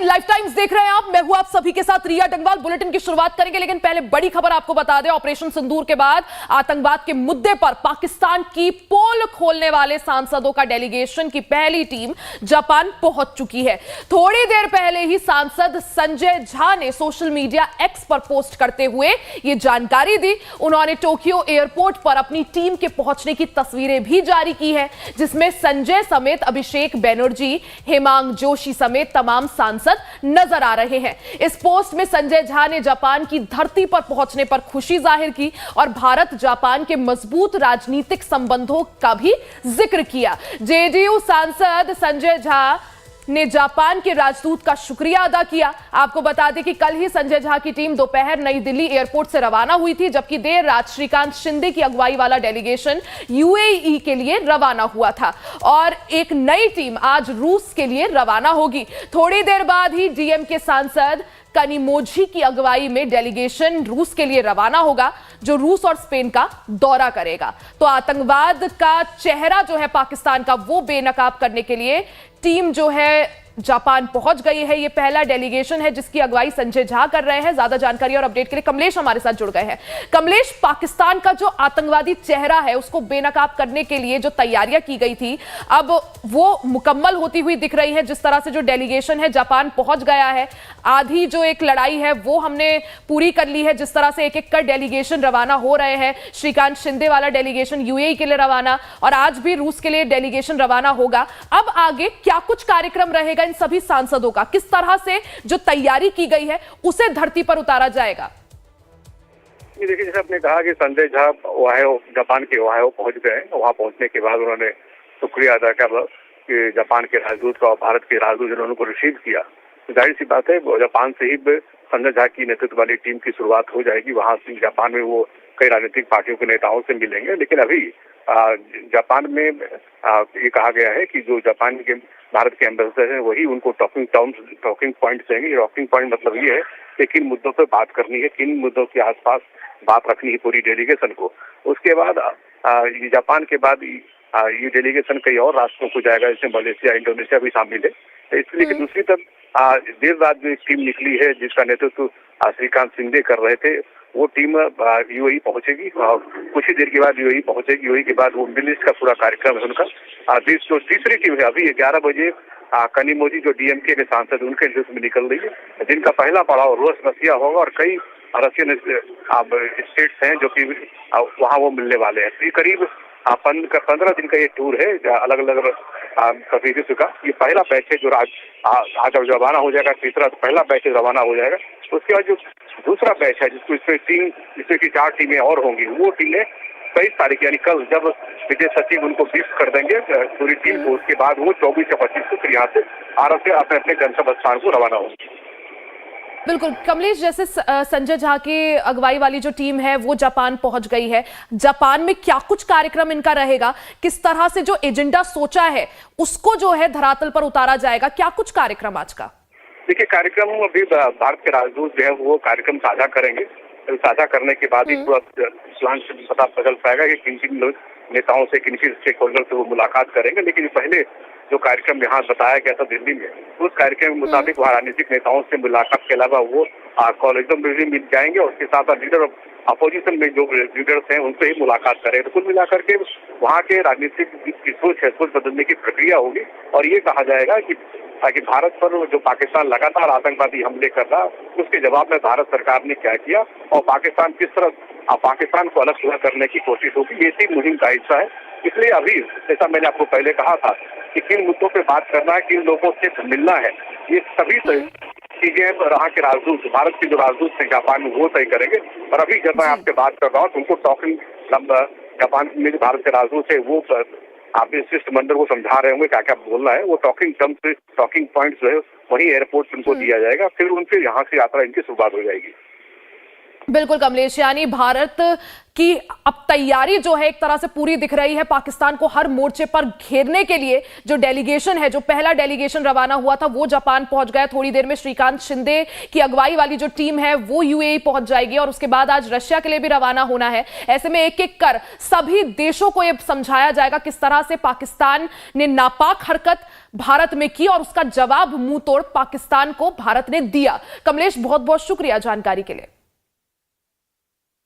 Life times देख रहे हैं आप। मैं हूं आप सभी के साथ रिया डंगवाल। बुलेटिन की शुरुआत करेंगे, लेकिन पहले बड़ी खबर आपको बता दें। ऑपरेशन सिंदूर के बाद आतंकवाद के मुद्दे पर पाकिस्तान की पोल खोलने वाले सांसदों का डेलीगेशन की पहली टीम जापान पहुंच चुकी है। थोड़ी देर पहले ही सांसद संजय झा ने सोशल मीडिया एक्स पर पोस्ट करते हुए यह जानकारी दी। उन्होंने टोक्यो एयरपोर्ट पर अपनी टीम के पहुंचने की तस्वीरें भी जारी की है, जिसमें संजय समेत अभिषेक बैनर्जी, हेमांग जोशी समेत तमाम सांसद नजर आ रहे हैं। इस पोस्ट में संजय झा ने जापान की धरती पर पहुंचने पर खुशी जाहिर की और भारत जापान के मजबूत राजनीतिक संबंधों का भी जिक्र किया। जेडीयू सांसद संजय झा ने जापान के राजदूत का शुक्रिया अदा किया। आपको बता दें कि कल ही संजय झा की टीम दोपहर नई दिल्ली एयरपोर्ट से रवाना हुई थी, जबकि देर रात श्रीकांत शिंदे की अगुवाई वाला डेलीगेशन यूएई के लिए रवाना हुआ था और एक नई टीम आज रूस के लिए रवाना होगी। थोड़ी देर बाद ही डीएमके सांसद कनिमोझी की अगुवाई में डेलीगेशन रूस के लिए रवाना होगा, जो रूस और स्पेन का दौरा करेगा। तो आतंकवाद का चेहरा जो है पाकिस्तान का, वो बेनकाब करने के लिए टीम जो है जापान पहुंच गई है। ये पहला डेलीगेशन है जिसकी अगुवाई संजय झा कर रहे हैं। ज्यादा जानकारी और अपडेट के लिए कमलेश हमारे साथ जुड़ गए हैं। कमलेश, पाकिस्तान का जो आतंकवादी चेहरा है उसको बेनकाब करने के लिए जो तैयारियां की गई थी, अब वो मुकम्मल होती हुई दिख रही है। जिस तरह से जो डेलीगेशन है जापान पहुंच गया है, आधी जो एक लड़ाई है वो हमने पूरी कर ली है। जिस तरह से एक एक कर डेलीगेशन रवाना हो रहे हैं, श्रीकांत शिंदे वाला डेलीगेशन यूएई के लिए रवाना और आज भी रूस के लिए डेलीगेशन रवाना होगा। अब आगे क्या कुछ कार्यक्रम रहेगा इन सभी सांसदों का? किस तरह से जो तैयारी की गई है उसे धरती पर उतारा जाएगा? देखिए, जैसे आपने कहा कि संजय झा जापान के ओहायो पहुंच गए। वहां पहुंचने के बाद उन्होंने शुक्रिया अदा किया कि जापान के राजदूत का और भारत के राजदूत जिन्होंने उनको रिसीव किया। जाहिर सी बात है, जापान से ही संजय झा की नेतृत्व वाली टीम की शुरुआत हो जाएगी। वहां से जापान में वो कई राजनीतिक पार्टियों के नेताओं से मिलेंगे, लेकिन अभी जापान में ये कहा गया है कि जो जापान के भारत के एम्बेसडर हैं वही उनको टॉकिंग पॉइंट देंगे। टॉकिंग पॉइंट मतलब ये है कि किन मुद्दों पर बात करनी है, किन मुद्दों के आसपास बात रखनी है पूरी डेलीगेशन को। उसके बाद जापान के बाद ये डेलीगेशन कई और राष्ट्रों को जाएगा, जिसमें मलेशिया, इंडोनेशिया भी शामिल है। तो इसलिए कि दूसरी तरफ देर रात जो एक टीम निकली है जिसका नेतृत्व श्रीकांत शिंदे कर रहे थे, वो टीम यूएई पहुंचेगी और कुछ ही देर के बाद यूएई पहुंचेगी। यूएई के बाद वो मिडिल ईस्ट का पूरा कार्यक्रम है उनका। जो तीसरी टीम है अभी 11 बजे कनिमोझी जो डीएमके के सांसद उनके नेतृत्व में निकल रही है, जिनका पहला पड़ाव रूस रसिया होगा और कई रशियन स्टेट्स हैं जो कि वहाँ वो मिलने वाले हैं। ये करीब 15 दिन का ये टूर है अलग अलग प्रतिनिधित्व का। ये पहला बैच है जो आज रवाना हो जाएगा। तीसरा पहला बैच रवाना हो जाएगा। उसके बाद जो दूसरा बैच है जिसमें की 4 टीमें और होंगी, वो टीमें 23 तारीख यानी कल जब विजय सचिव उनको ब्रीफ कर देंगे पूरी टीम को, उसके बाद वो 24 या 25 को फिर यहाँ से भारत से अपने अपने गंतव्य स्थान को रवाना होंगे। बिल्कुल कमलेश, जैसे संजय झा की अगुवाई वाली जो टीम है वो जापान पहुंच गई है। जापान में क्या कुछ कार्यक्रम इनका रहेगा? किस तरह से जो एजेंडा सोचा है उसको जो है धरातल पर उतारा जाएगा? क्या कुछ कार्यक्रम आज का? देखिए, कार्यक्रम अभी भारत के राजदूत जो है वो कार्यक्रम साझा करेंगे। साझा करने के बाद ही पूरा प्लान से पता चल पाएगा कि किन किन नेताओं से, किन किन स्टेक होल्डर से वो मुलाकात करेंगे। लेकिन पहले जो कार्यक्रम यहाँ बताया गया था दिल्ली में, उस कार्यक्रम के मुताबिक वहाँ राजनीतिक नेताओं से मुलाकात के अलावा वो कॉलेजों में भी मिल जाएंगे और उसके साथ लीडर ऑफ अपोजिशन में जो लीडर्स हैं उनसे ही मुलाकात करेंगे। तो कुल मिलाकर के वहाँ के राजनीतिक सोच बदलने की प्रक्रिया होगी और ये कहा जाएगा कि भारत पर जो पाकिस्तान लगातार आतंकवादी हमले कर रहा, उसके जवाब में भारत सरकार ने क्या किया और पाकिस्तान किस तरह पाकिस्तान को अलग थलग करने की कोशिश होगी, ये इसी मुहिम का हिस्सा है। इसलिए अभी जैसा मैंने आपको पहले कहा था कि किन मुद्दों पे बात करना है, किन लोगों से मिलना है, ये सभी चीजें वहाँ के राजदूत, भारत के जो राजदूत हैं जापान में, वो तय करेंगे। और अभी जब मैं आपसे बात कर रहा हूँ तो उनको टॉकिंग जापान में जो भारत के राजदूत है वो आप शिष्टमंडल को समझा रहे होंगे क्या क्या बोलना है। वो टॉकिंग पॉइंट्स जो है वही एयरपोर्ट उनको दिया जाएगा, फिर उनसे यहाँ से यात्रा इनकी शुरुआत हो जाएगी। बिल्कुल कमलेश, यानी भारत की अब तैयारी जो है एक तरह से पूरी दिख रही है पाकिस्तान को हर मोर्चे पर घेरने के लिए। जो डेलीगेशन है, जो पहला डेलीगेशन रवाना हुआ था वो जापान पहुंच गया। थोड़ी देर में श्रीकांत शिंदे की अगुवाई वाली जो टीम है वो यूएई पहुंच जाएगी और उसके बाद आज रशिया के लिए भी रवाना होना है। ऐसे में एक एक कर सभी देशों को यह समझाया जाएगा किस तरह से पाकिस्तान ने नापाक हरकत भारत में की और उसका जवाब मुंह तोड़ पाकिस्तान को भारत ने दिया। कमलेश, बहुत बहुत शुक्रिया जानकारी के लिए।